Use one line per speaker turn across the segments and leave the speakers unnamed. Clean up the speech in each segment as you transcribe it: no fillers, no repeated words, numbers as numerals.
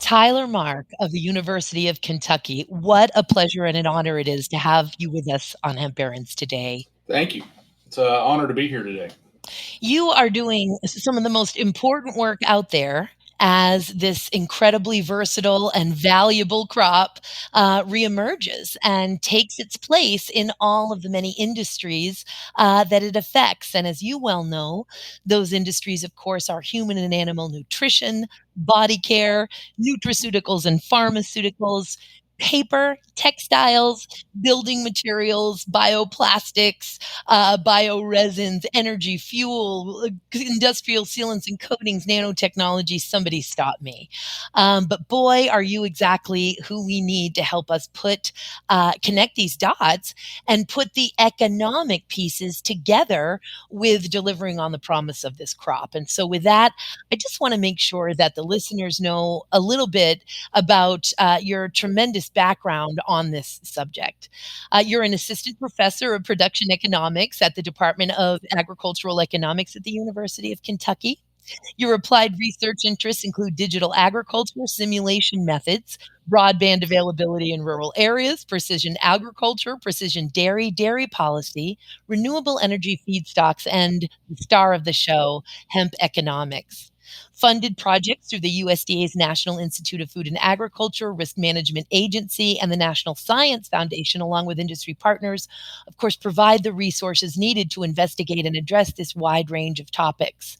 Tyler Mark of the University of Kentucky. What a pleasure and an honor it is to have you with us on Hemp Errands today.
Thank you. It's an honor to be here today.
You are doing some of the most important work out there as this incredibly versatile and valuable crop reemerges and takes its place in all of the many industries that it affects. And as you well know, those industries, of course, are human and animal nutrition, body care, nutraceuticals and pharmaceuticals, paper, textiles, building materials, bioplastics, bioresins, energy, fuel, industrial sealants and coatings, nanotechnology. Somebody stop me. But boy, are you exactly who we need to help us connect these dots and put the economic pieces together with delivering on the promise of this crop. And so, with that, I just want to make sure that the listeners know a little bit about your tremendous background on this subject. You're an assistant professor of production economics at the Department of Agricultural Economics at the University of Kentucky. Your applied research interests include digital agriculture, simulation methods, broadband availability in rural areas, precision agriculture, precision dairy, dairy policy, renewable energy feedstocks, and the star of the show, hemp economics. Funded projects through the USDA's National Institute of Food and Agriculture, Risk Management Agency, and the National Science Foundation, along with industry partners, of course, provide the resources needed to investigate and address this wide range of topics.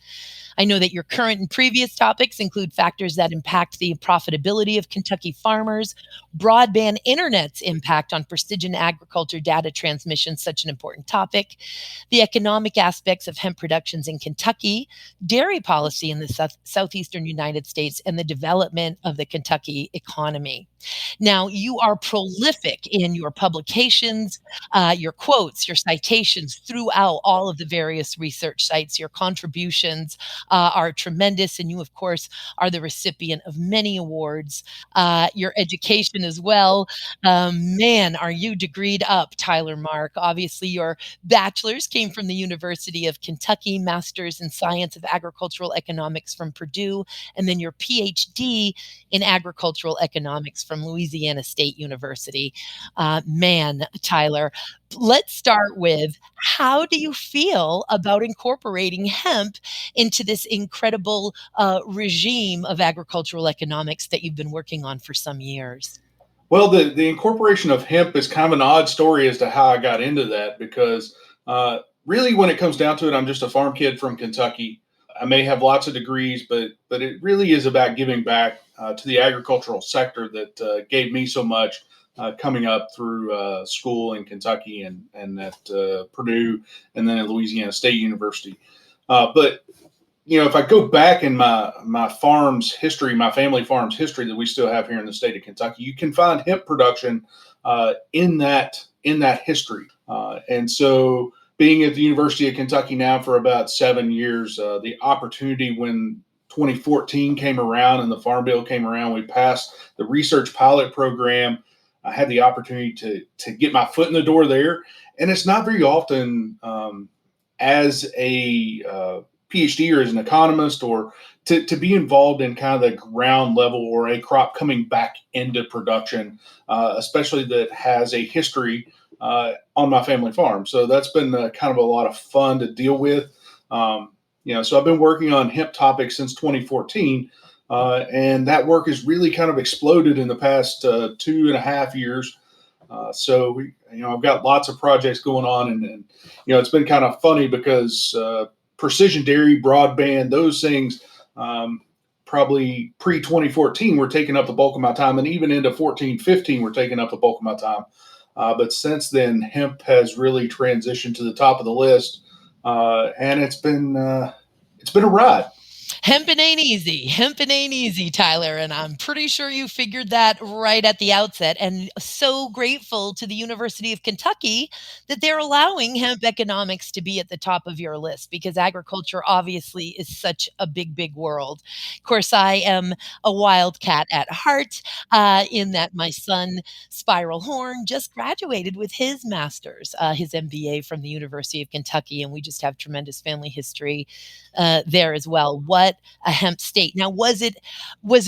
I know that your current and previous topics include factors that impact the profitability of Kentucky farmers, broadband internet's impact on precision agriculture data transmission, such an important topic, the economic aspects of hemp productions in Kentucky, dairy policy in the southeastern United States, and the development of the Kentucky economy. Now, you are prolific in your publications, your quotes, your citations throughout all of the various research sites. Your contributions are tremendous, and you, of course, are the recipient of many awards. Your education as well. Man, are you degreed up, Tyler Mark. Obviously, your bachelor's came from the University of Kentucky, master's in science of agricultural economics from Purdue, and then your PhD in agricultural economics from Louisiana State University. Man, Tyler, let's start with, how do you feel about incorporating hemp into this incredible regime of agricultural economics that you've been working on for some years?
Well, the incorporation of hemp is kind of an odd story as to how I got into that because really, when it comes down to it, I'm just a farm kid from Kentucky. I may have lots of degrees, but it really is about giving back to the agricultural sector that gave me so much coming up through school in Kentucky and at Purdue and then at Louisiana State University. But if I go back in my farm's history, my family farm's history that we still have here in the state of Kentucky, you can find hemp production in that history. And so, being at the University of Kentucky now for about 7 years, the opportunity when 2014 came around and the Farm Bill came around, we passed the research pilot program. I had the opportunity to get my foot in the door there, and it's not very often as a PhD or as an economist or to be involved in kind of the ground level or a crop coming back into production, especially that has a history on my family farm. So that's been kind of a lot of fun to deal with. So I've been working on hemp topics since 2014, and that work has really kind of exploded in the past 2.5 years. I've got lots of projects going on, and it's been kind of funny because precision dairy, broadband, those things, probably pre-2014 were taking up the bulk of my time, and even into 14, 15 were taking up the bulk of my time. But since then, hemp has really transitioned to the top of the list, and it's been a ride.
Hemping ain't easy. Hemping ain't easy, Tyler. And I'm pretty sure you figured that right at the outset. And so grateful to the University of Kentucky that they're allowing hemp economics to be at the top of your list, because agriculture obviously is such a big, big world. Of course, I am a wildcat at heart, in that my son, Spiral Horn, just graduated with his master's, his MBA from the University of Kentucky. And we just have tremendous family history there as well. what a hemp state. Now, was it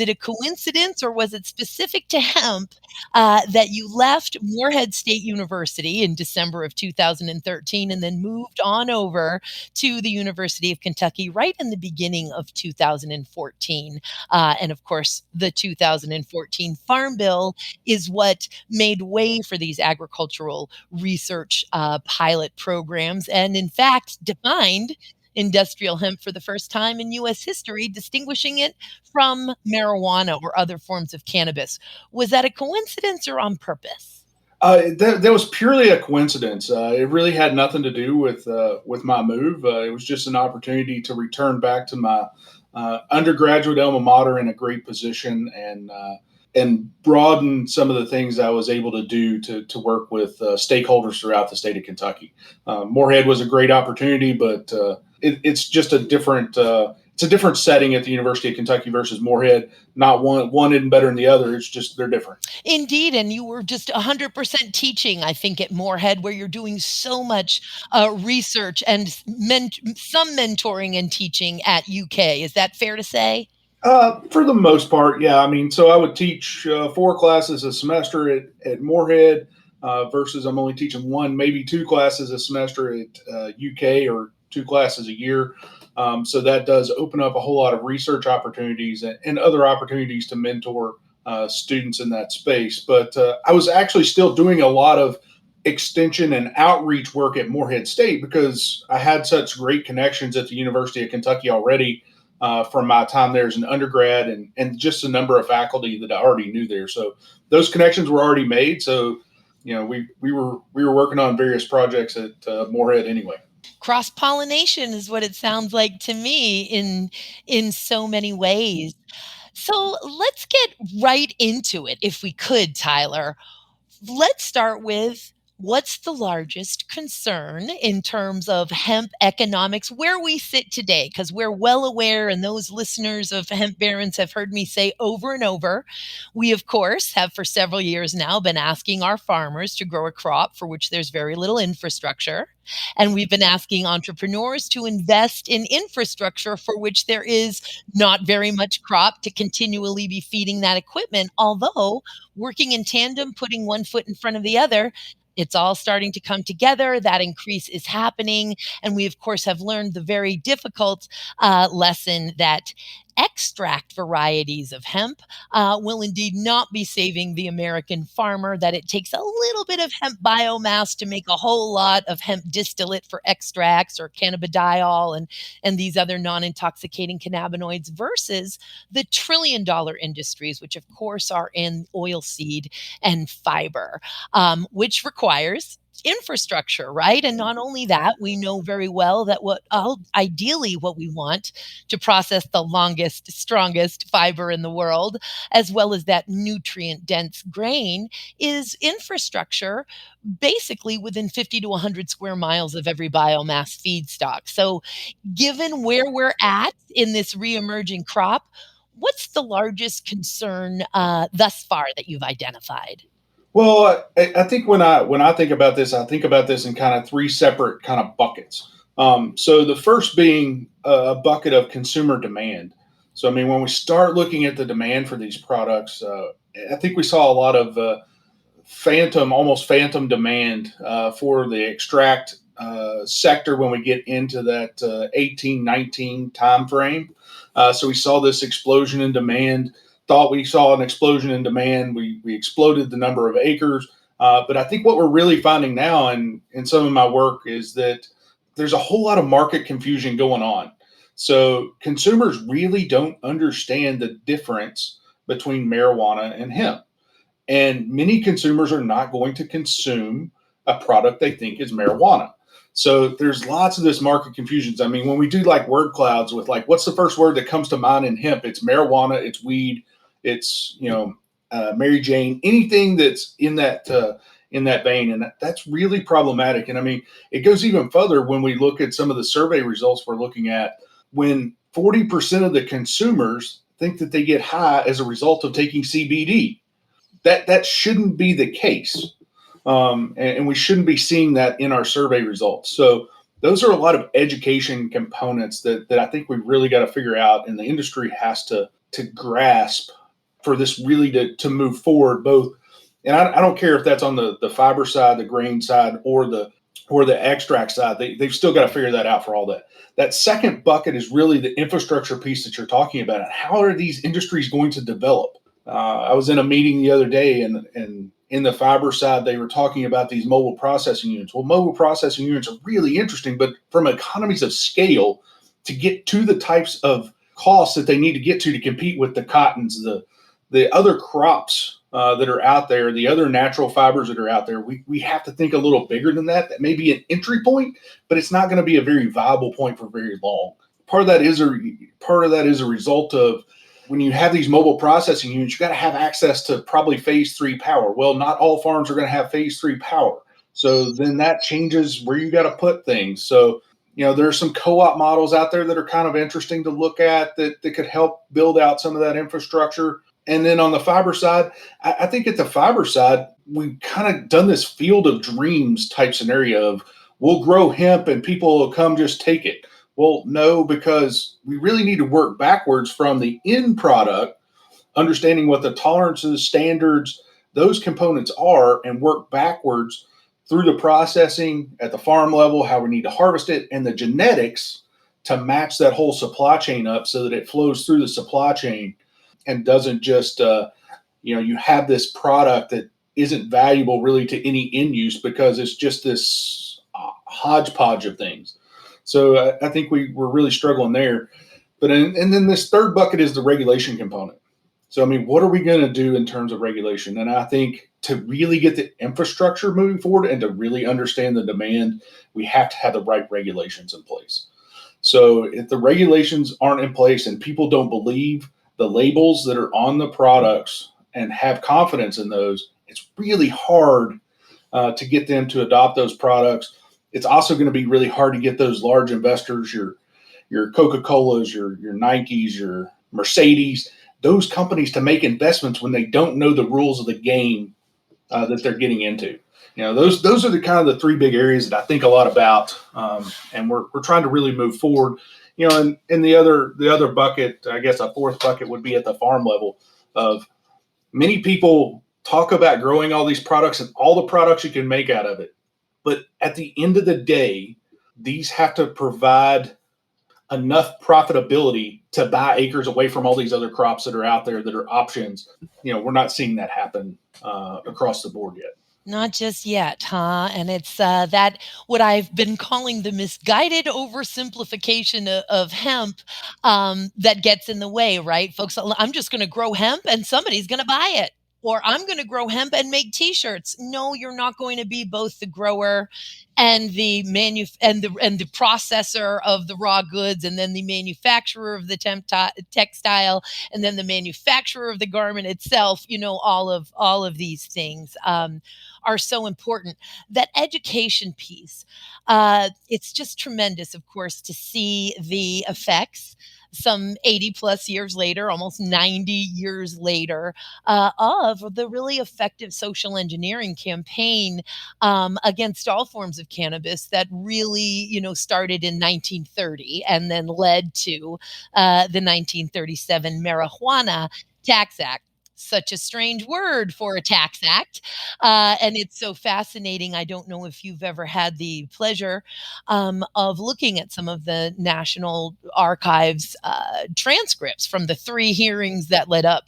a coincidence, or was it specific to hemp that you left Morehead State University in December of 2013 and then moved on over to the University of Kentucky right in the beginning of 2014? And of course, the 2014 Farm Bill is what made way for these agricultural research pilot programs, and in fact, defined industrial hemp for the first time in US history, distinguishing it from marijuana or other forms of cannabis. Was that a coincidence or on purpose?
That was purely a coincidence. It really had nothing to do with my move. It was just an opportunity to return back to my undergraduate alma mater in a great position, and broaden some of the things I was able to do to work with stakeholders throughout the state of Kentucky. Morehead was a great opportunity, but it's just a different it's a different setting at the University of Kentucky versus Morehead. Not one isn't better than the other. It's just they're different.
Indeed, and you were just 100% teaching, I think, at Morehead, where you're doing so much research and some mentoring and teaching at UK. Is that fair to say?
For the most part, yeah. I mean, so I would teach 4 classes a semester at Morehead versus I'm only teaching one, maybe 2 classes a semester at UK, or 2 classes a year. So that does open up a whole lot of research opportunities and other opportunities to mentor students in that space. But I was actually still doing a lot of extension and outreach work at Morehead State because I had such great connections at the University of Kentucky already from my time there as an undergrad, and just a number of faculty that I already knew there. So those connections were already made. So we were working on various projects at Morehead anyway.
Cross pollination is what it sounds like to me in so many ways. So let's get right into it, if we could, Tyler. Let's start with, what's the largest concern in terms of hemp economics where we sit today? Because we're well aware, and those listeners of Hemp Barons have heard me say over and over, we, of course, have for several years now been asking our farmers to grow a crop for which there's very little infrastructure. And we've been asking entrepreneurs to invest in infrastructure for which there is not very much crop to continually be feeding that equipment. Although, working in tandem, putting one foot in front of the other, it's all starting to come together. That increase is happening. And we, of course, have learned the very difficult lesson that extract varieties of hemp will indeed not be saving the American farmer, that it takes a little bit of hemp biomass to make a whole lot of hemp distillate for extracts, or cannabidiol, and these other non-intoxicating cannabinoids, versus the trillion-dollar industries, which of course are in oilseed and fiber, which requires infrastructure, right? And not only that, we know very well that ideally what we want to process the longest, strongest fiber in the world, as well as that nutrient dense grain, is infrastructure basically within 50 to 100 square miles of every biomass feedstock. So, given where we're at in this reemerging crop, what's the largest concern thus far that you've identified?
Well, I think when I think about this, I think about this in kind of 3 separate kind of buckets. So the first being a bucket of consumer demand. So I mean, when we start looking at the demand for these products, I think we saw a lot of almost phantom demand for the extract sector when we get into that 18-19 time frame. So we saw this explosion in demand. Thought we saw an explosion in demand. We exploded the number of acres. But I think what we're really finding now, and in some of my work, is that there's a whole lot of market confusion going on. So consumers really don't understand the difference between marijuana and hemp. And many consumers are not going to consume a product they think is marijuana. So there's lots of this market confusions. I mean, when we do like word clouds with like, what's the first word that comes to mind in hemp? It's marijuana, it's weed, it's Mary Jane, anything that's in that vein, and that's really problematic. And I mean, it goes even further when we look at some of the survey results we're looking at. When 40% of the consumers think that they get high as a result of taking CBD, that shouldn't be the case, and we shouldn't be seeing that in our survey results. So Those are a lot of education components that I think we really got to figure out, and the industry has to grasp for this really to move forward. Both, and I don't care if that's on the fiber side, the grain side, or the extract side. They've still got to figure that out for all that. That second bucket is really the infrastructure piece that you're talking about. And how are these industries going to develop? I was in a meeting the other day, and in the fiber side, they were talking about these mobile processing units. Well, mobile processing units are really interesting, but from economies of scale, to get to the types of costs that they need to get to compete with the cottons, the other crops that are out there, the other natural fibers that are out there, we have to think a little bigger than that. That may be an entry point, but it's not going to be a very viable point for very long. Part of that is a result of when you have these mobile processing units, you got to have access to probably phase 3 power. Well, not all farms are going to have phase 3 power. So then that changes where you got to put things. So, there are some co-op models out there that are kind of interesting to look at that could help build out some of that infrastructure. And then on the fiber side, I think at the fiber side, we've kind of done this field of dreams type scenario of we'll grow hemp and people will come just take it. Well, no, because we really need to work backwards from the end product, understanding what the tolerances, standards, those components are, and work backwards through the processing at the farm level, how we need to harvest it, and the genetics to match that whole supply chain up so that it flows through the supply chain and doesn't just, you have this product that isn't valuable really to any end use because it's just this hodgepodge of things. So I think we're really struggling there. But and then this third bucket is the regulation component. So, what are we going to do in terms of regulation? And I think to really get the infrastructure moving forward and to really understand the demand, we have to have the right regulations in place. So if the regulations aren't in place and people don't believe the labels that are on the products and have confidence in those, it's really hard to get them to adopt those products. It's also going to be really hard to get those large investors, your Coca-Colas, your Nikes, your Mercedes, those companies to make investments when they don't know the rules of the game that they're getting into. Those are the kind of the three big areas that I think a lot about, and we're trying to really move forward. And the other bucket, I guess a fourth bucket would be at the farm level of many people talk about growing all these products and all the products you can make out of it. But at the end of the day, these have to provide enough profitability to buy acres away from all these other crops that are out there that are options. We're not seeing that happen across the board yet.
Not just yet, huh? And it's that what I've been calling the misguided oversimplification of hemp that gets in the way, right? Folks, I'm just going to grow hemp and somebody's going to buy it. Or I'm going to grow hemp and make T-shirts. No, you're not going to be both the grower and the and the processor of the raw goods, and then the manufacturer of the textile, and then the manufacturer of the garment itself. All of these things are so important. That education piece, it's just tremendous, of course, to see the effects some 80 plus years later, almost 90 years later, of the really effective social engineering campaign against all forms of cannabis that really, started in 1930 and then led to the 1937 Marijuana Tax Act. Such a strange word for a tax act. And it's so fascinating. I don't know if you've ever had the pleasure of looking at some of the National Archives transcripts from the three hearings that led up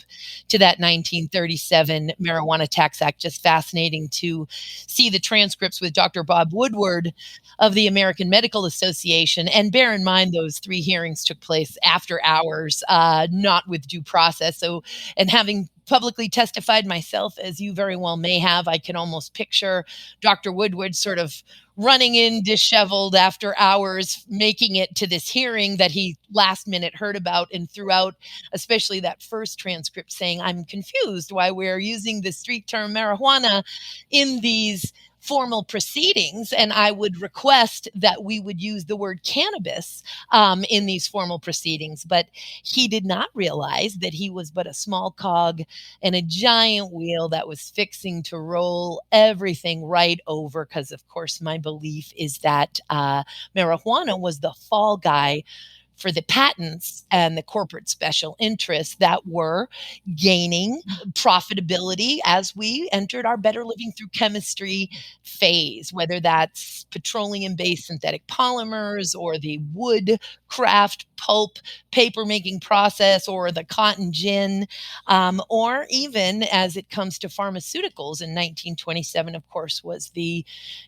to that 1937 Marijuana Tax Act. Just fascinating to see the transcripts with Dr. Bob Woodward of the American Medical Association. And bear in mind, those three hearings took place after hours, not with due process. So, and having publicly testified myself, as you very well may have, I can almost picture Dr. Woodward sort of running in disheveled after hours, making it to this hearing that he last minute heard about, and throughout, especially that first transcript, saying, I'm confused why we're using the street term marijuana in these formal proceedings, and I would request that we would use the word cannabis in these formal proceedings. But he did not realize that he was but a small cog in a giant wheel that was fixing to roll everything right over. Because, of course, my belief is that marijuana was the fall guy for the patents and the corporate special interests that were gaining profitability as we entered our better living through chemistry phase, whether that's petroleum based synthetic polymers or the wood craft pulp paper making process or the cotton gin, or even as it comes to pharmaceuticals in 1927, of course, was the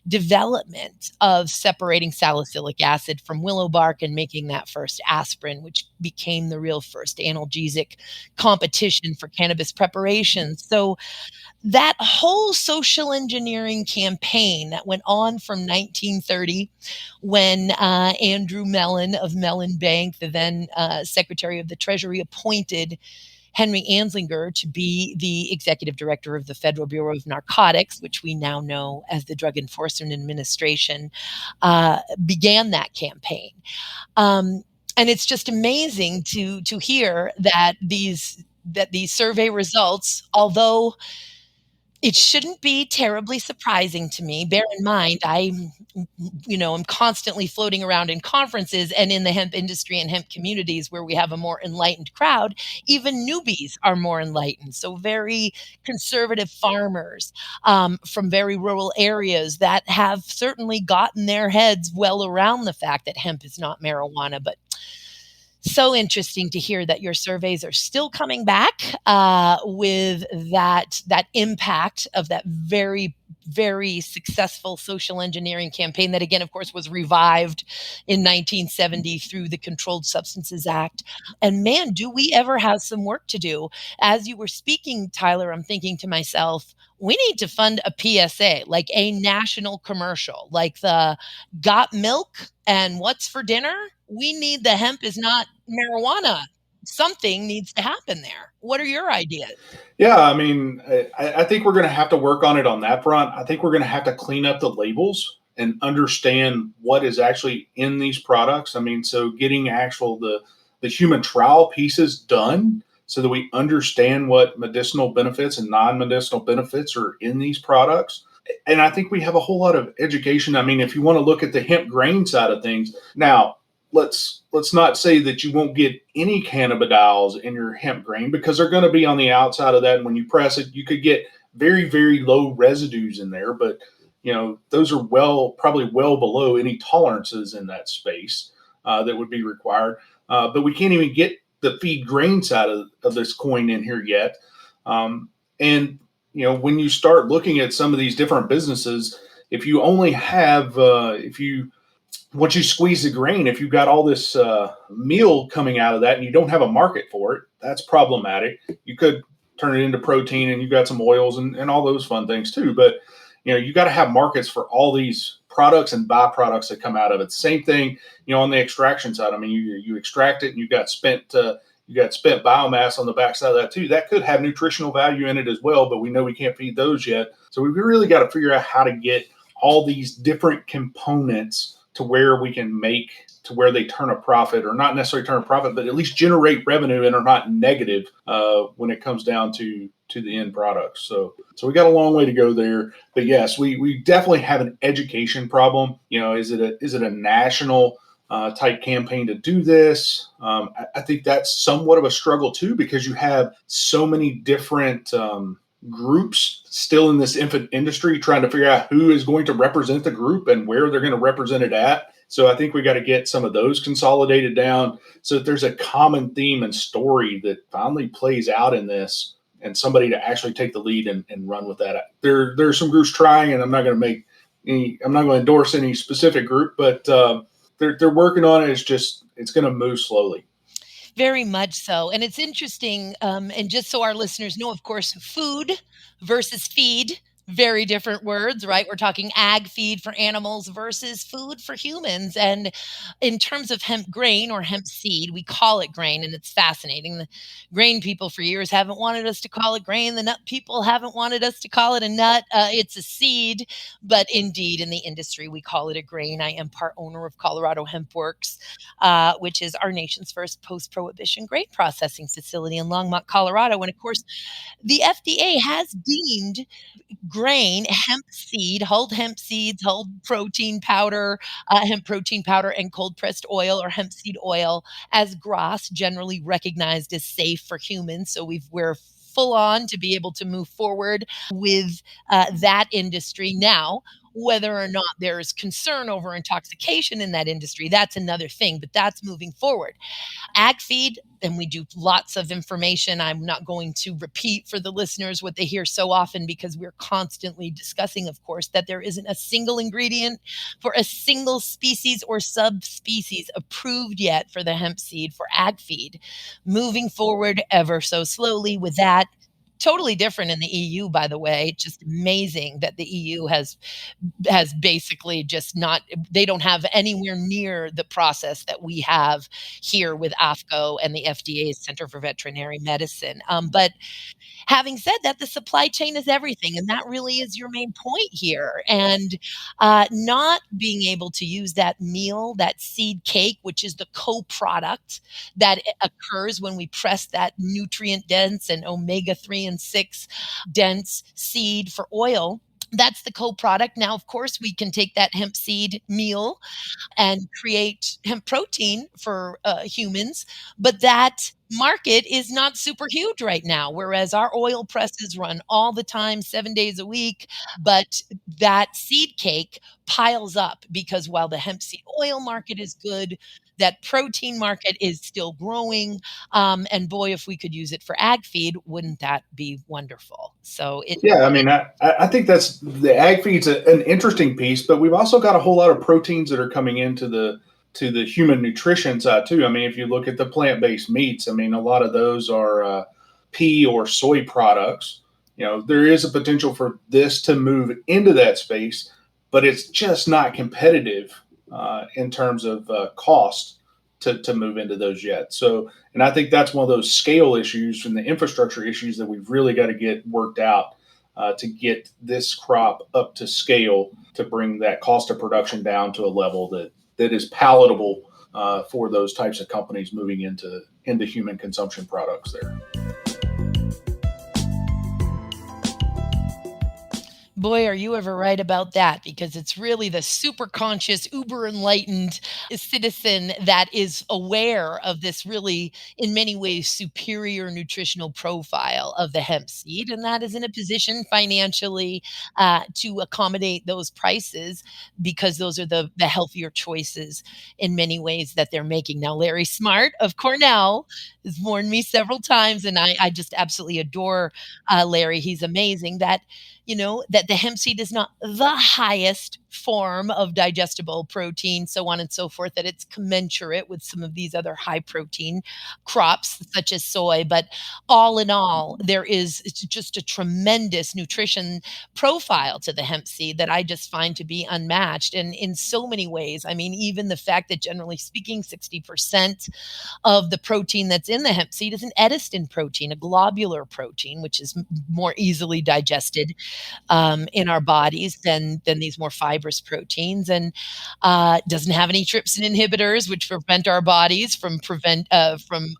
development of separating salicylic acid from willow bark and making that first aspirin, which became the real first analgesic competition for cannabis preparations. So that whole social engineering campaign that went on from 1930 when Andrew Mellon of Mellon Bank, the then Secretary of the Treasury, appointed Henry Anslinger to be the executive director of the Federal Bureau of Narcotics, which we now know as the Drug Enforcement Administration, began that campaign. And it's just amazing to hear that these survey results, although it shouldn't be terribly surprising to me. Bear in mind, I'm constantly floating around in conferences and in the hemp industry and hemp communities where we have a more enlightened crowd. Even newbies are more enlightened. So very conservative farmers from very rural areas that have certainly gotten their heads well around the fact that hemp is not marijuana. But so interesting to hear that your surveys are still coming back with that impact of that very successful social engineering campaign that, again, of course, was revived in 1970 through the Controlled Substances Act. And man, do we ever have some work to do. As you were speaking, Tyler, I'm thinking to myself, we need to fund a PSA, like a national commercial, like the got milk and what's for dinner. We need the hemp is not marijuana. Something needs to happen there. What are your ideas?
Yeah, I mean, I think we're going to have to work on it on that front. I think we're going to have to clean up the labels and understand what is actually in these products. I mean, so getting actual the human trial pieces done so that we understand what medicinal benefits and non-medicinal benefits are in these products. And I think we have a whole lot of education. I mean, if you want to look at the hemp grain side of things, now let's not say that you won't get any cannabidiols in your hemp grain because they're going to be on the outside of that. And when you press it, you could get very low residues in there, but those are probably well below any tolerances in that space that would be required. But we can't even get the feed grain side of this coin in here yet. And when you start looking at some of these different businesses, if you only have once you squeeze the grain, if you've got all this meal coming out of that and you don't have a market for it, that's problematic. You could turn it into protein and you've got some oils and all those fun things too. But you got to have markets for all these products and byproducts that come out of it. Same thing, on the extraction side. I mean, you extract it and you've got spent biomass on the backside of that too. That could have nutritional value in it as well, but we know we can't feed those yet. So we've really got to figure out how to get all these different components to where we can make to where they turn a profit, or not necessarily turn a profit, but at least generate revenue and are not negative when it comes down to the end product. So we got a long way to go there. But yes, we definitely have an education problem. Is it a national type campaign to do this? I think that's somewhat of a struggle too, because you have so many different groups still in this infant industry trying to figure out who is going to represent the group and where they're going to represent it at. So I think we got to get some of those consolidated down so that there's a common theme and story that finally plays out in this, and somebody to actually take the lead and run with that. There's some groups trying, and I'm not going to endorse any specific group, but they're working on it. It's going to move slowly.
Very much so. And it's interesting. And just so our listeners know, of course, food versus feed, Very different words, right? We're talking ag feed for animals versus food for humans. And in terms of hemp grain or hemp seed, we call it grain, and it's fascinating. The grain people for years haven't wanted us to call it grain. The nut people haven't wanted us to call it a nut. It's a seed, but indeed, in the industry, we call it a grain. I am part owner of Colorado Hemp Works, which is our nation's first post prohibition grain processing facility in Longmont, Colorado. And of course, the FDA has deemed grain, hemp seed, hulled hemp seeds, hulled protein powder, hemp protein powder, and cold pressed oil or hemp seed oil as GRAS, generally recognized as safe for humans. So we're full on to be able to move forward with that industry now. Whether or not there's concern over intoxication in that industry, that's another thing, but that's moving forward. Ag feed, and we do lots of information. I'm not going to repeat for the listeners what they hear so often because we're constantly discussing, of course, that there isn't a single ingredient for a single species or subspecies approved yet for the hemp seed for ag feed. Moving forward ever so slowly with that. Totally different in the EU, by the way. Just amazing that the EU has basically just not, they don't have anywhere near the process that we have here with AFCO and the FDA's Center for Veterinary Medicine. But having said that, the supply chain is everything, and that really is your main point here. And not being able to use that meal, that seed cake, which is the co-product that occurs when we press that nutrient dense and omega 3 and 6 dense seed for oil. That's the co-product. Now, of course, we can take that hemp seed meal and create hemp protein for humans, but that market is not super huge right now. Whereas our oil presses run all the time, 7 days a week, but that seed cake piles up because while the hemp seed oil market is good, that protein market is still growing. And boy, if we could use it for ag feed, wouldn't that be wonderful? So it,
Yeah, I mean, I think that's the ag feed's an interesting piece, but we've also got a whole lot of proteins that are coming into the human nutrition side too. I mean, if you look at the plant based meats, I mean, a lot of those are pea or soy products. You know, there is a potential for this to move into that space, but it's just not competitive in terms of cost to move into those yet. So, and I think that's one of those scale issues and the infrastructure issues that we've really got to get worked out to get this crop up to scale to bring that cost of production down to a level that is palatable for those types of companies moving into human consumption products there.
Boy, are you ever right about that, because it's really the super conscious, uber enlightened citizen that is aware of this really, in many ways, superior nutritional profile of the hemp seed, and that is in a position financially to accommodate those prices because those are the healthier choices in many ways that they're making. Now, Larry Smart of Cornell has warned me several times, and I just absolutely adore Larry. He's amazing that that the hemp seed is not the highest form of digestible protein, so on and so forth, that it's commensurate with some of these other high protein crops such as soy. But all in all, it's just a tremendous nutrition profile to the hemp seed that I just find to be unmatched. And in so many ways, I mean, even the fact that generally speaking, 60% of the protein that's in the hemp seed is an edestin protein, a globular protein, which is more easily digested in our bodies than these more fibrous proteins, and doesn't have any trypsin inhibitors, which prevent our bodies from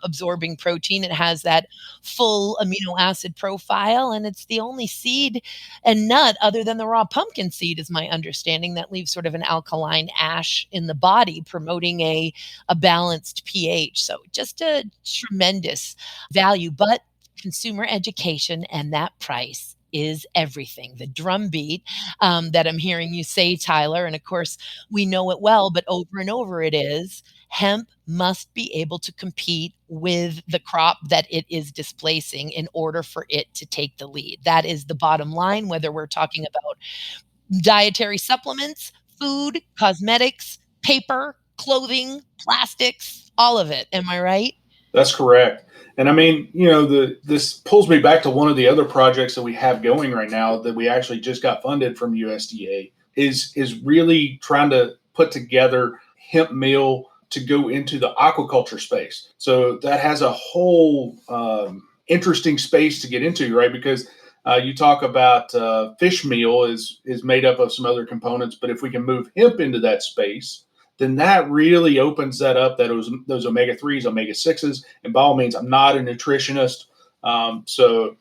absorbing protein. It has that full amino acid profile, and it's the only seed and nut other than the raw pumpkin seed, is my understanding, that leaves sort of an alkaline ash in the body, promoting a balanced pH. So just a tremendous value, but consumer education and that price is everything. The drumbeat that I'm hearing you say, Tyler, and of course we know it well, but over and over it is hemp must be able to compete with the crop that it is displacing in order for it to take the lead. That is the bottom line, whether we're talking about dietary supplements, food, cosmetics, paper, clothing, plastics, all of it. Am I right?
That's correct. And I mean, this pulls me back to one of the other projects that we have going right now that we actually just got funded from USDA is really trying to put together hemp meal to go into the aquaculture space. So that has a whole interesting space to get into, right? Because you talk about fish meal is made up of some other components, but if we can move hemp into that space, then that really opens that up. Those omega-3s, omega-6s, and by all means, I'm not a nutritionist, so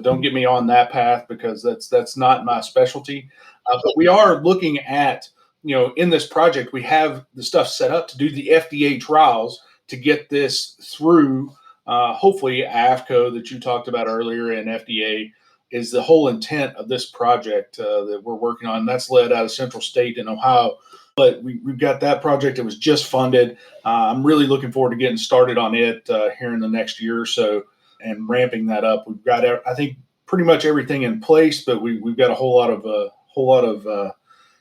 don't get me on that path because that's not my specialty. But we are looking at, in this project, we have the stuff set up to do the FDA trials to get this through. Hopefully, AFCO that you talked about earlier and FDA is the whole intent of this project that we're working on. That's led out of Central State in Ohio. But we've got that project. It was just funded. I'm really looking forward to getting started on it here in the next year or so and ramping that up. We've got, I think, pretty much everything in place, but we've got a whole lot of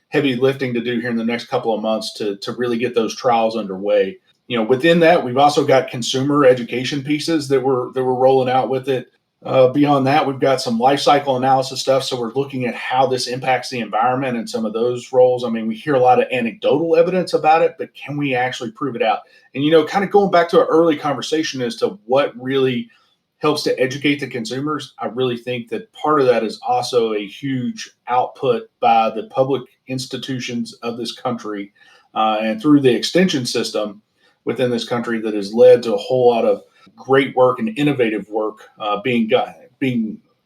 heavy lifting to do here in the next couple of months to really get those trials underway. Within that, we've also got consumer education pieces that we're rolling out with it. Beyond that, we've got some life cycle analysis stuff. So we're looking at how this impacts the environment and some of those roles. I mean, we hear a lot of anecdotal evidence about it, but can we actually prove it out? And, kind of going back to our early conversation as to what really helps to educate the consumers, I really think that part of that is also a huge output by the public institutions of this country and through the extension system within this country that has led to a whole lot of great work and innovative work being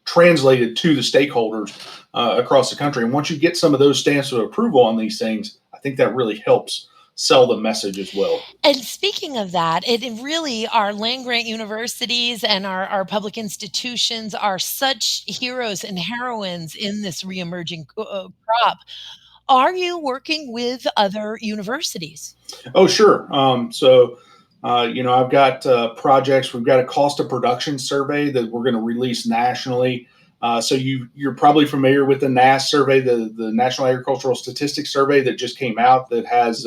translated to the stakeholders across the country. And once you get some of those stamps of approval on these things, I think that really helps sell the message as well.
And speaking of that, it really, our land grant universities and our public institutions are such heroes and heroines in this reemerging crop. Are you working with other universities?
Oh, sure. I've got projects. We've got a cost of production survey that we're going to release nationally. So you're probably familiar with the NASS survey, the National Agricultural Statistics Survey that just came out that has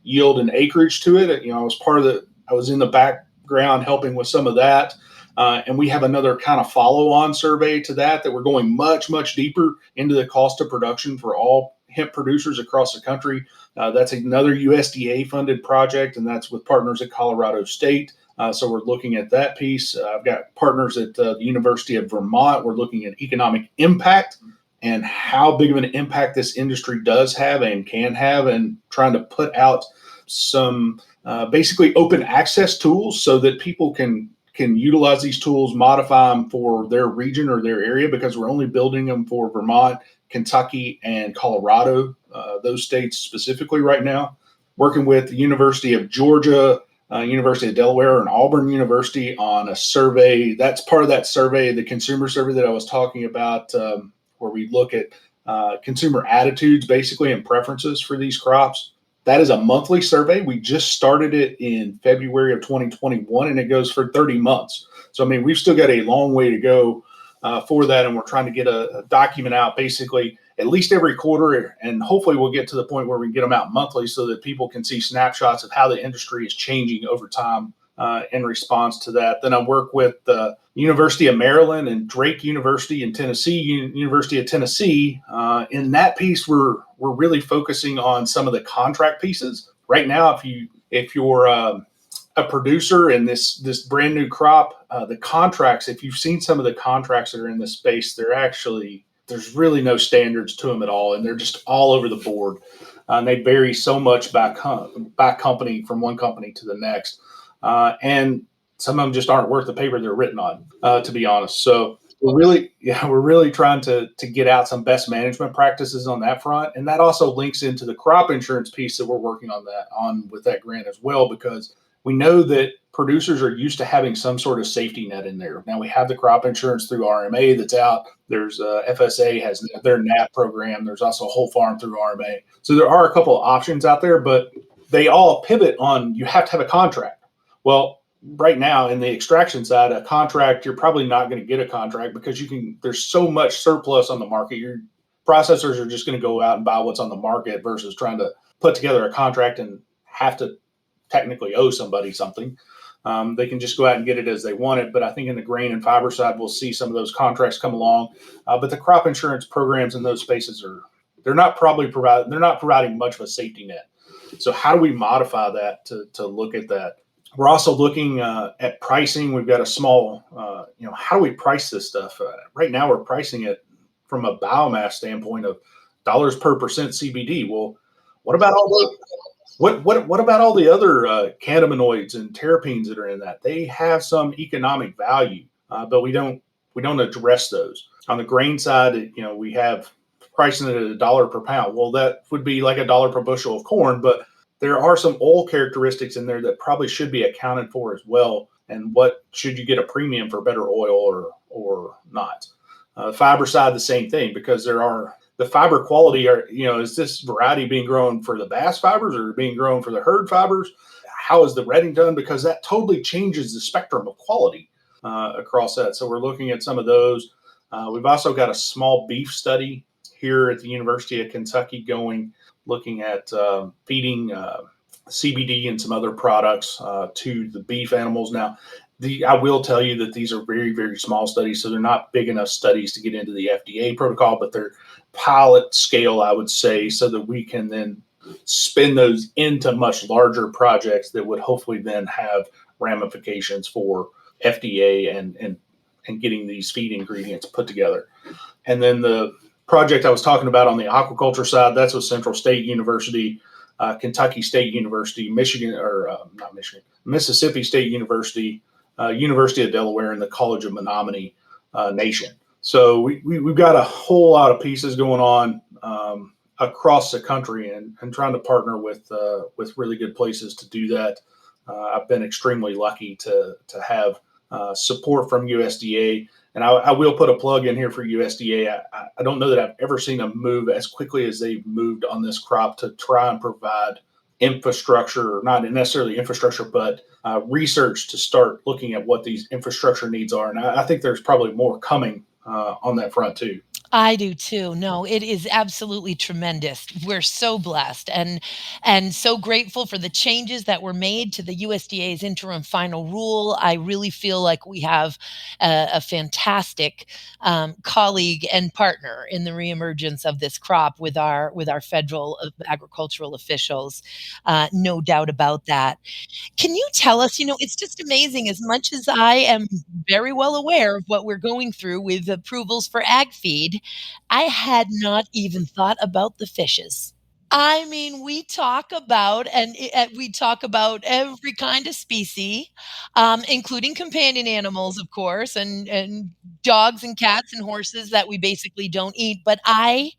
yield and acreage to it. I was in the background helping with some of that. And we have another kind of follow-on survey to that we're going much, much deeper into the cost of production for all hemp producers across the country. That's another USDA-funded project, and that's with partners at Colorado State. So we're looking at that piece. I've got partners at the University of Vermont. We're looking at economic impact and how big of an impact this industry does have and can have, and trying to put out some basically open access tools so that people can utilize these tools, modify them for their region or their area, because we're only building them for Vermont, Kentucky, and Colorado, those states specifically right now. Working with the University of Georgia, University of Delaware, and Auburn University on a survey. That's part of that survey, the consumer survey that I was talking about, where we look at consumer attitudes basically and preferences for these crops. That is a monthly survey. We just started it in February of 2021, and it goes for 30 months. So, I mean, we've still got a long way to go for that, and we're trying to get a document out basically at least every quarter, and hopefully we'll get to the point where we can get them out monthly so that people can see snapshots of how the industry is changing over time in response to that. Then I work with the University of Maryland and Drake University in Tennessee, University of Tennessee. In that piece, we're really focusing on some of the contract pieces. Right now, if you're a producer in this brand new crop, the contracts, if you've seen some of the contracts that are in this space, there's really no standards to them at all, and they're just all over the board. And they vary so much by company, from one company to the next. And some of them just aren't worth the paper they're written on, to be honest. So we're really trying to get out some best management practices on that front. And that also links into the crop insurance piece that we're working on with that grant as well, because we know that producers are used to having some sort of safety net in there. Now we have the crop insurance through RMA that's out. There's FSA has their NAP program. There's also Whole Farm through RMA. So there are a couple of options out there, but they all pivot on you have to have a contract. Well, right now in the extraction side, a contract, you're probably not going to get a contract because there's so much surplus on the market. Your processors are just going to go out and buy what's on the market versus trying to put together a contract and have to technically owe somebody something. They can just go out and get it as they want it. But I think in the grain and fiber side, we'll see some of those contracts come along. But the crop insurance programs in those spaces are they're not providing much of a safety net. So how do we modify that to look at that? We're also looking at pricing. We've got a small, how do we price this stuff? Right now, we're pricing it from a biomass standpoint of dollars per percent CBD. Well, what about all the what about all the other cannabinoids and terpenes that are in that? They have some economic value, but we don't address those. On the grain side, we have pricing it at $1 per pound. Well, that would be like $1 per bushel of corn, but there are some oil characteristics in there that probably should be accounted for as well. And what should you get a premium for better oil or not? Fiber side, the same thing, because there are the fiber quality is this variety being grown for the bass fibers or being grown for the herd fibers? How is the retting done? Because that totally changes the spectrum of quality across that. So we're looking at some of those. We've also got a small beef study here at the University of Kentucky looking at feeding CBD and some other products to the beef animals. Now, I will tell you that these are very, very small studies, so they're not big enough studies to get into the FDA protocol, but they're pilot scale, I would say, so that we can then spin those into much larger projects that would hopefully then have ramifications for FDA and getting these feed ingredients put together. And then the project I was talking about on the aquaculture side, that's with Central State University, Kentucky State University, Mississippi State University, University of Delaware, and the College of Menominee Nation. So we've got a whole lot of pieces going on across the country, and trying to partner with really good places to do that. I've been extremely lucky to have support from USDA. And I will put a plug in here for USDA. I don't know that I've ever seen them move as quickly as they've moved on this crop to try and provide infrastructure, or not necessarily infrastructure, but research to start looking at what these infrastructure needs are. And I think there's probably more coming on that front too.
I do too. No, it is absolutely tremendous. We're so blessed and so grateful for the changes that were made to the USDA's interim final rule. I really feel like we have a fantastic colleague and partner in the reemergence of this crop with our federal agricultural officials. No doubt about that. Can you tell us, it's just amazing as much as I am very well aware of what we're going through with approvals for ag feed, I had not even thought about the fishes. I mean, we talk about every kind of species, including companion animals, of course, and dogs and cats and horses that we basically don't eat, but I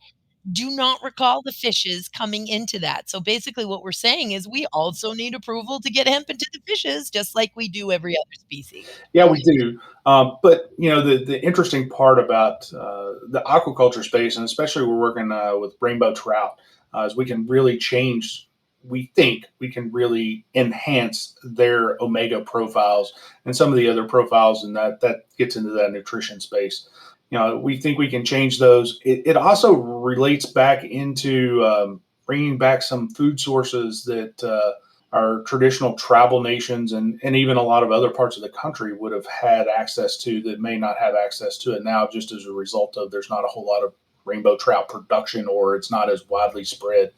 do not recall the fishes coming into that. So basically what we're saying is we also need approval to get hemp into the fishes just like we do every other species.
Yeah, we do. But the interesting part about the aquaculture space, and especially we're working with rainbow trout, is we can really change. We think we can really enhance their omega profiles and some of the other profiles, and that gets into that nutrition space. We think we can change those. It also relates back into bringing back some food sources that our traditional tribal nations and even a lot of other parts of the country would have had access to that may not have access to it now, just as a result of there's not a whole lot of rainbow trout production, or it's not as widely spread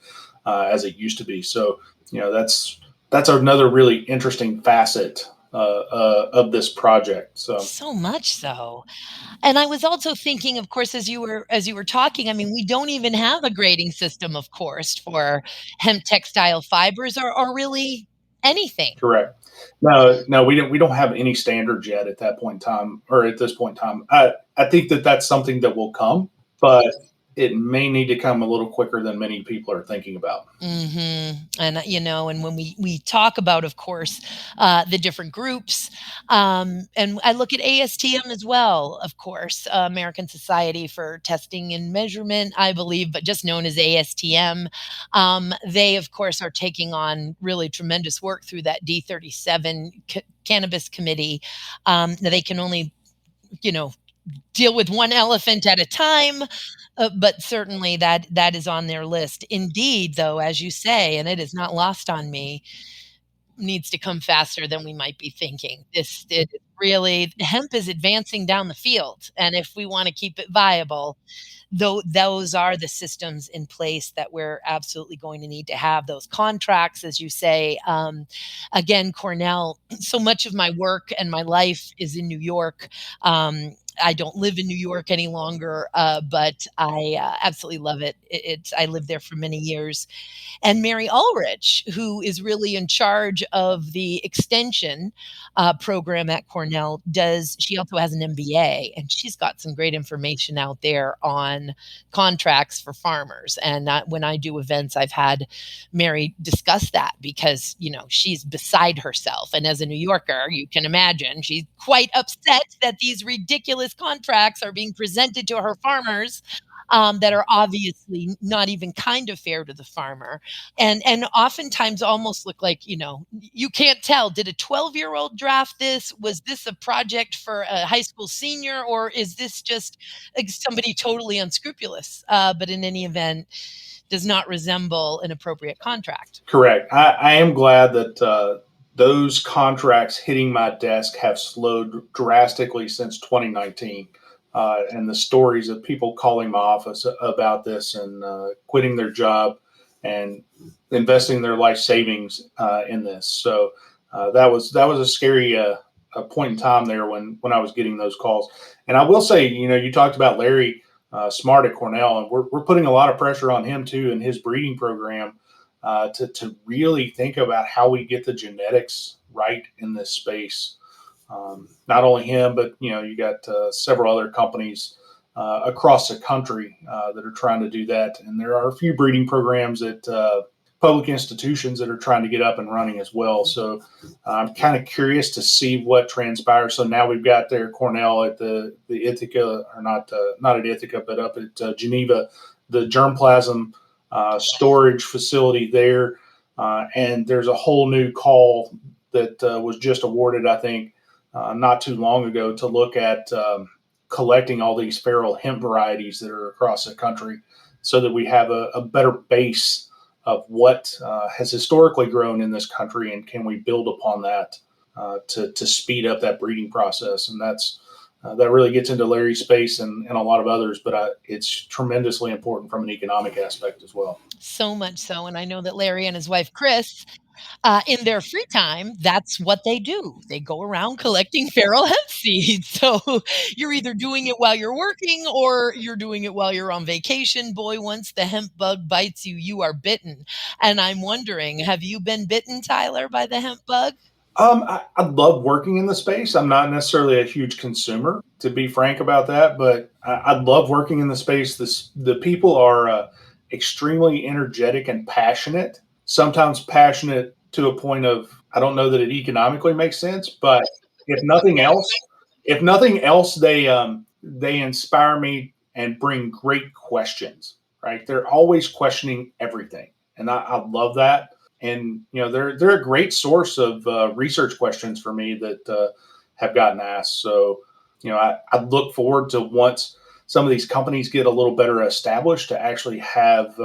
as it used to be. So that's another really interesting facet of this project. So
So much so. And I was also thinking, of course, as you were talking, I mean, we don't even have a grading system, of course, for hemp textile fibers or really anything.
correct. No, we don't have any standards yet at that point in time, or at this point in time. I think that's something that will come, but it may need to come a little quicker than many people are thinking about.
And and when we talk about, of course, the different groups, and I look at ASTM as well, of course, American Society for Testing and Measurement, I believe, but just known as ASTM. They, of course, are taking on really tremendous work through that D37 cannabis committee. Now they can only, you know, deal with one elephant at a time, but certainly that is on their list. Indeed, though, as you say, and it is not lost on me, needs to come faster than we might be thinking. This it really hemp is advancing down the field, and if we wanna keep it viable, though those are the systems in place that we're absolutely going to need to have those contracts, as you say. Again, Cornell, so much of my work and my life is in New York. I don't live in New York any longer, but I absolutely love it. I lived there for many years, and Mary Ulrich, who is really in charge of the extension program at Cornell, does she also has an MBA, and she's got some great information out there on contracts for farmers. And when I do events, I've had Mary discuss that because she's beside herself, and as a New Yorker, you can imagine she's quite upset that these ridiculous contracts are being presented to her farmers, that are obviously not even kind of fair to the farmer, and oftentimes almost look like, you can't tell, did a 12-year-old draft this? Was this a project for a high school senior, or is this just like somebody totally unscrupulous? But in any event, does not resemble an appropriate contract.
Correct. I am glad that those contracts hitting my desk have slowed drastically since 2019. And the stories of people calling my office about this and quitting their job and investing their life savings in this. So that was a scary a point in time there when I was getting those calls. And I will say, you talked about Larry Smart at Cornell, and we're putting a lot of pressure on him too in his breeding program to really think about how we get the genetics right in this space. Not only him, but you got several other companies across the country that are trying to do that, and there are a few breeding programs at public institutions that are trying to get up and running as well. So I'm kind of curious to see what transpires. So now we've got there Cornell at the Ithaca, or not at Ithaca, but up at Geneva, the germplasm storage facility there, and there's a whole new call that was just awarded, I think, not too long ago, to look at collecting all these feral hemp varieties that are across the country so that we have a better base of what has historically grown in this country, and can we build upon that to speed up that breeding process. And that really gets into Larry's space and a lot of others, but it's tremendously important from an economic aspect as well.
So much so, and I know that Larry and his wife Chris, in their free time, that's what they do. They go around collecting feral hemp seeds. So you're either doing it while you're working or you're doing it while you're on vacation. Boy, once the hemp bug bites you, you are bitten. And I'm wondering, have you been bitten, Tyler, by the hemp bug?
I love working in the space. I'm not necessarily a huge consumer, to be frank about that, but I love working in the space. The people are extremely energetic and passionate. Sometimes passionate to a point of, I don't know that it economically makes sense, but if nothing else, they inspire me and bring great questions. Right? They're always questioning everything, and I love that. And they're a great source of research questions for me that have gotten asked. So I look forward to, once some of these companies get a little better established, to actually have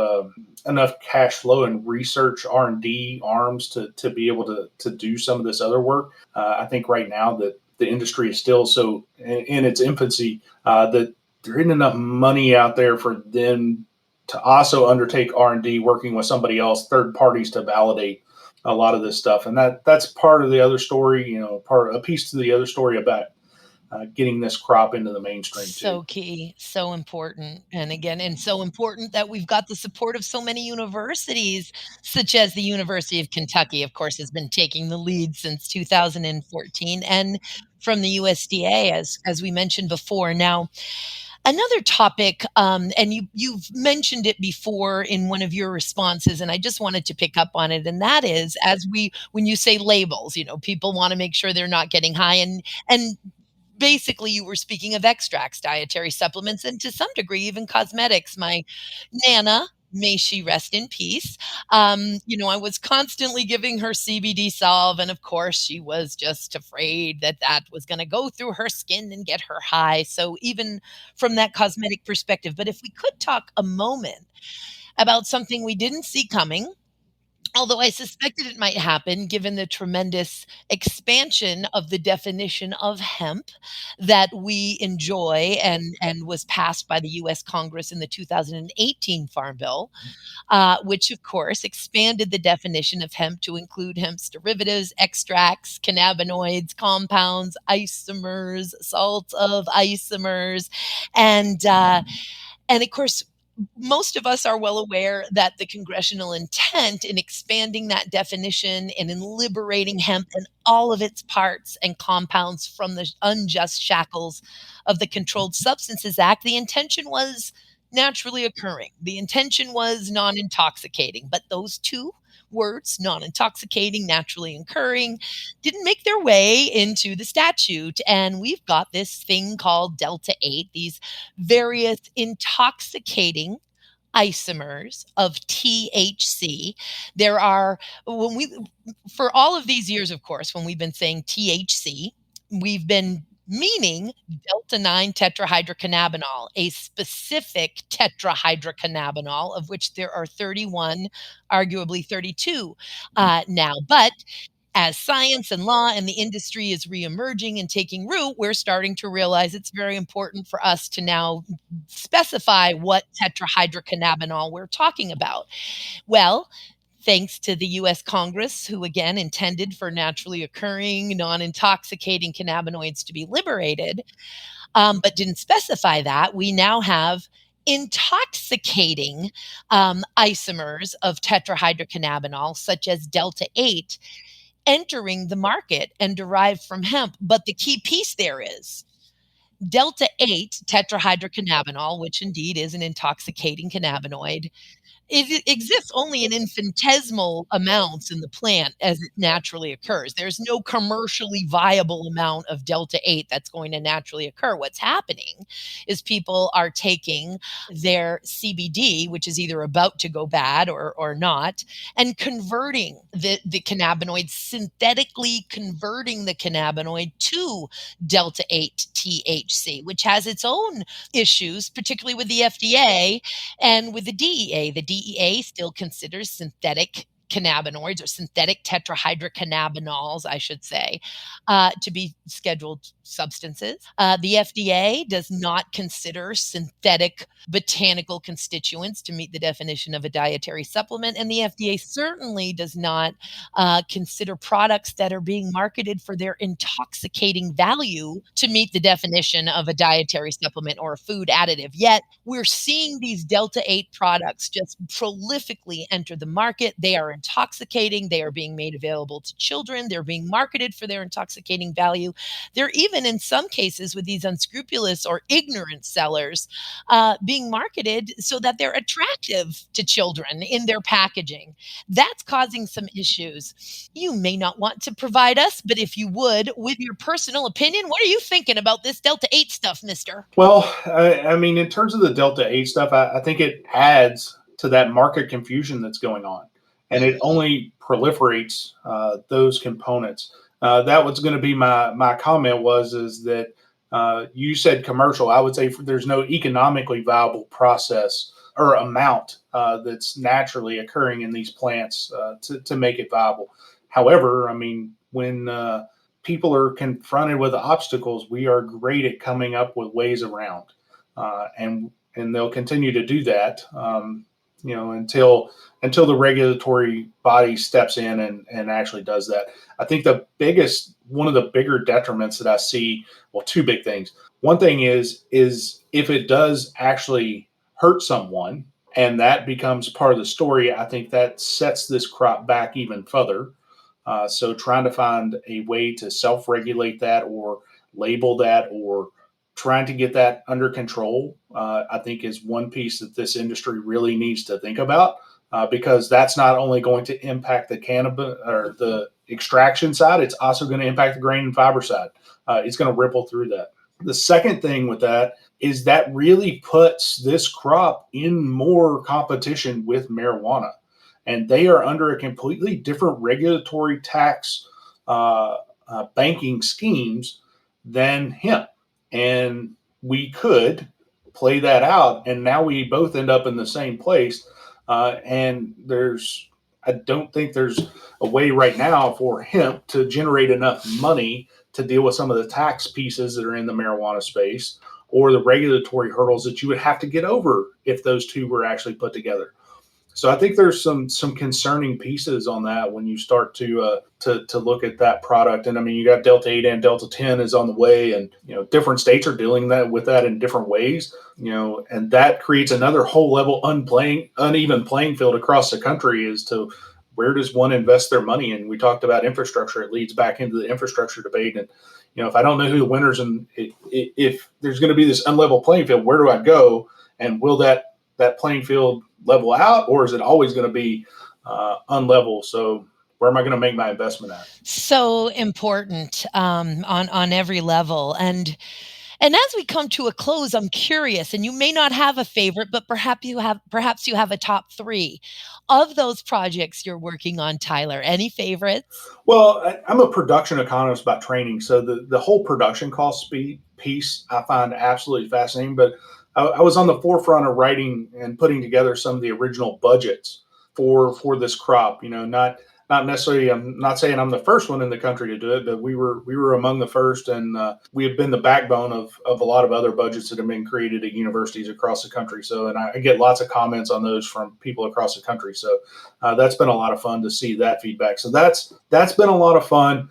enough cash flow and research R&D arms to be able to do some of this other work. I think right now that the industry is still so in its infancy that there isn't enough money out there for them to also undertake R&D, working with somebody else, third parties, to validate a lot of this stuff. And that's part of the other story, a piece to the other story about getting this crop into the mainstream too.
So key, so important. And again, and so important that we've got the support of so many universities, such as the University of Kentucky, of course, has been taking the lead since 2014, and from the USDA, as we mentioned before. Now, another topic, and you've mentioned it before in one of your responses, and I just wanted to pick up on it, and that is, when you say labels, people want to make sure they're not getting high, and basically you were speaking of extracts, dietary supplements, and to some degree even cosmetics. My nana, may she rest in peace, I was constantly giving her CBD solve, and of course she was just afraid that that was going to go through her skin and get her high. So even from that cosmetic perspective, but if we could talk a moment about something we didn't see coming, Although I suspected it might happen given the tremendous expansion of the definition of hemp that we enjoy and was passed by the US Congress in the 2018 Farm Bill, which of course expanded the definition of hemp to include hemp's derivatives, extracts, cannabinoids, compounds, isomers, salts of isomers, and and of course, most of us are well aware that the congressional intent in expanding that definition and in liberating hemp and all of its parts and compounds from the unjust shackles of the Controlled Substances Act, the intention was naturally occurring. The intention was non intoxicating, but those two words, non intoxicating, naturally occurring, didn't make their way into the statute. And we've got this thing called Delta 8, these various intoxicating isomers of THC. There are, when we, for all of these years, of course, when we've been saying THC, we've been meaning delta 9 tetrahydrocannabinol, a specific tetrahydrocannabinol, of which there are 31, arguably 32 now. But as science and law and the industry is reemerging and taking root, we're starting to realize it's very important for us to now specify what tetrahydrocannabinol we're talking about. Well, thanks to the US Congress, who again intended for naturally occurring, non intoxicating cannabinoids to be liberated, but didn't specify that, we now have intoxicating isomers of tetrahydrocannabinol, such as Delta 8, entering the market and derived from hemp. But the key piece there is Delta 8 tetrahydrocannabinol, which indeed is an intoxicating cannabinoid, it exists only in infinitesimal amounts in the plant as it naturally occurs. There's no commercially viable amount of delta 8 that's going to naturally occur. What's happening is people are taking their CBD, which is either about to go bad or not, and converting the cannabinoid, synthetically converting the cannabinoid to delta 8 THC, which has its own issues, particularly with the FDA and with the DEA. The DEA still considers synthetic cannabinoids or synthetic tetrahydrocannabinols, I should say, to be scheduled substances. The FDA does not consider synthetic botanical constituents to meet the definition of a dietary supplement. And the FDA certainly does not consider products that are being marketed for their intoxicating value to meet the definition of a dietary supplement or a food additive. Yet we're seeing these Delta 8 products just prolifically enter the market. They are intoxicating. They are being made available to children. They're being marketed for their intoxicating value. They're even in some cases with these unscrupulous or ignorant sellers being marketed so that they're attractive to children in their packaging. That's causing some issues. You may not want to provide us, but if you would, with your personal opinion, what are you thinking about this Delta 8 stuff, mister?
Well, I mean, in terms of the Delta 8 stuff, I think it adds to that market confusion that's going on. And it only proliferates those components. That was going to be my comment is that you said commercial. I would say there's no economically viable process or amount that's naturally occurring in these plants to make it viable. However, I mean, when people are confronted with obstacles, we are great at coming up with ways around, and they'll continue to do that, until the regulatory body steps in and actually does that. I think one of the bigger detriments that I see, well, two big things. One thing is if it does actually hurt someone and that becomes part of the story, I think that sets this crop back even further. So trying to find a way to self-regulate that or label that or trying to get that under control, I think is one piece that this industry really needs to think about, because that's not only going to impact the cannabis or the extraction side, it's also going to impact the grain and fiber side. It's going to ripple through that. The second thing with that is that really puts this crop in more competition with marijuana. And they are under a completely different regulatory tax banking schemes than hemp. And we could play that out, and now we both end up in the same place. And there's, I don't think there's a way right now for hemp to generate enough money to deal with some of the tax pieces that are in the marijuana space or the regulatory hurdles that you would have to get over if those two were actually put together. So I think there's some concerning pieces on that when you start to look at that product. And I mean, you got Delta 8 and Delta 10 is on the way, and different states are dealing with that in different ways. And that creates another whole level uneven playing field across the country as to where does one invest their money. And we talked about infrastructure; it leads back into the infrastructure debate. And if I don't know who the winners and if there's going to be this unlevel playing field, where do I go? And will that playing field level out, or is it always going to be unlevel? So where am I going to make my investment at?
So important on every level. And as we come to a close, I'm curious, and you may not have a favorite, but perhaps you have a top 3 of those projects you're working on, Tyler. Any favorites?
Well, I'm a production economist by training, so the whole production cost piece I find absolutely fascinating. But I was on the forefront of writing and putting together some of the original budgets for this crop. Not necessarily. I'm not saying I'm the first one in the country to do it, but we were among the first, and we have been the backbone of a lot of other budgets that have been created at universities across the country. So, and I get lots of comments on those from people across the country. So that's been a lot of fun to see that feedback. So that's been a lot of fun.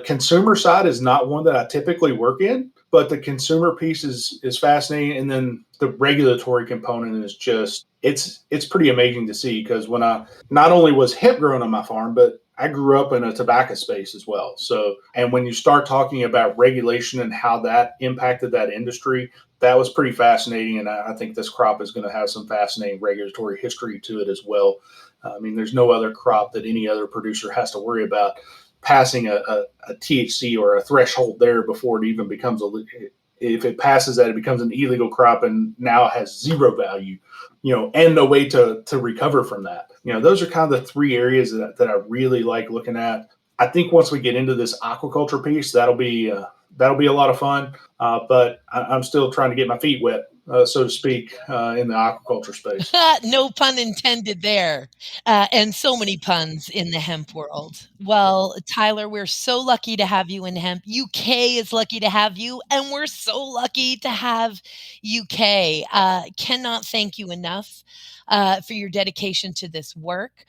Consumer side is not one that I typically work in, but the consumer piece is fascinating, and then the regulatory component is just it's pretty amazing to see, because when I not only was hemp grown on my farm, but I grew up in a tobacco space as well. So, and when you start talking about regulation and how that impacted that industry, that was pretty fascinating. And I think this crop is going to have some fascinating regulatory history to it as well. I mean, there's no other crop that any other producer has to worry about passing a THC or a threshold there before it even becomes if it passes that, it becomes an illegal crop and now has zero value, and no way to recover from that. Those are kind of the 3 areas that I really like looking at. I think once we get into this aquaculture piece, that'll be a lot of fun. But I'm still trying to get my feet wet, so to speak, in the aquaculture space.
No pun intended there. And so many puns in the hemp world. Well, Tyler, we're so lucky to have you in hemp. UK is lucky to have you, and we're so lucky to have UK. Cannot thank you enough for your dedication to this work,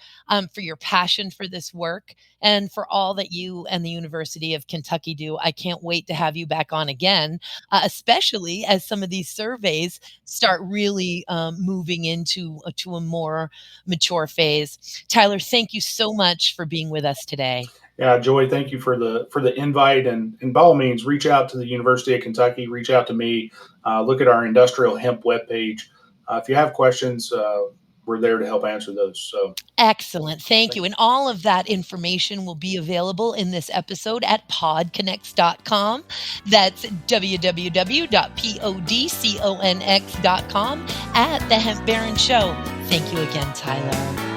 for your passion for this work, and for all that you and the University of Kentucky do. I can't wait to have you back on again, especially as some of these surveys start really moving into to a more mature phase. Tyler, thank you so much for being with us today.
Yeah, Joy, thank you for the invite, and by all means, reach out to the University of Kentucky, reach out to me, look at our industrial hemp webpage. If you have questions, we're there to help answer those. So
excellent. Thank you. And all of that information will be available in this episode at PodConX.com. That's www.podconx.com at The Hemp Baron Show. Thank you again, Tyler.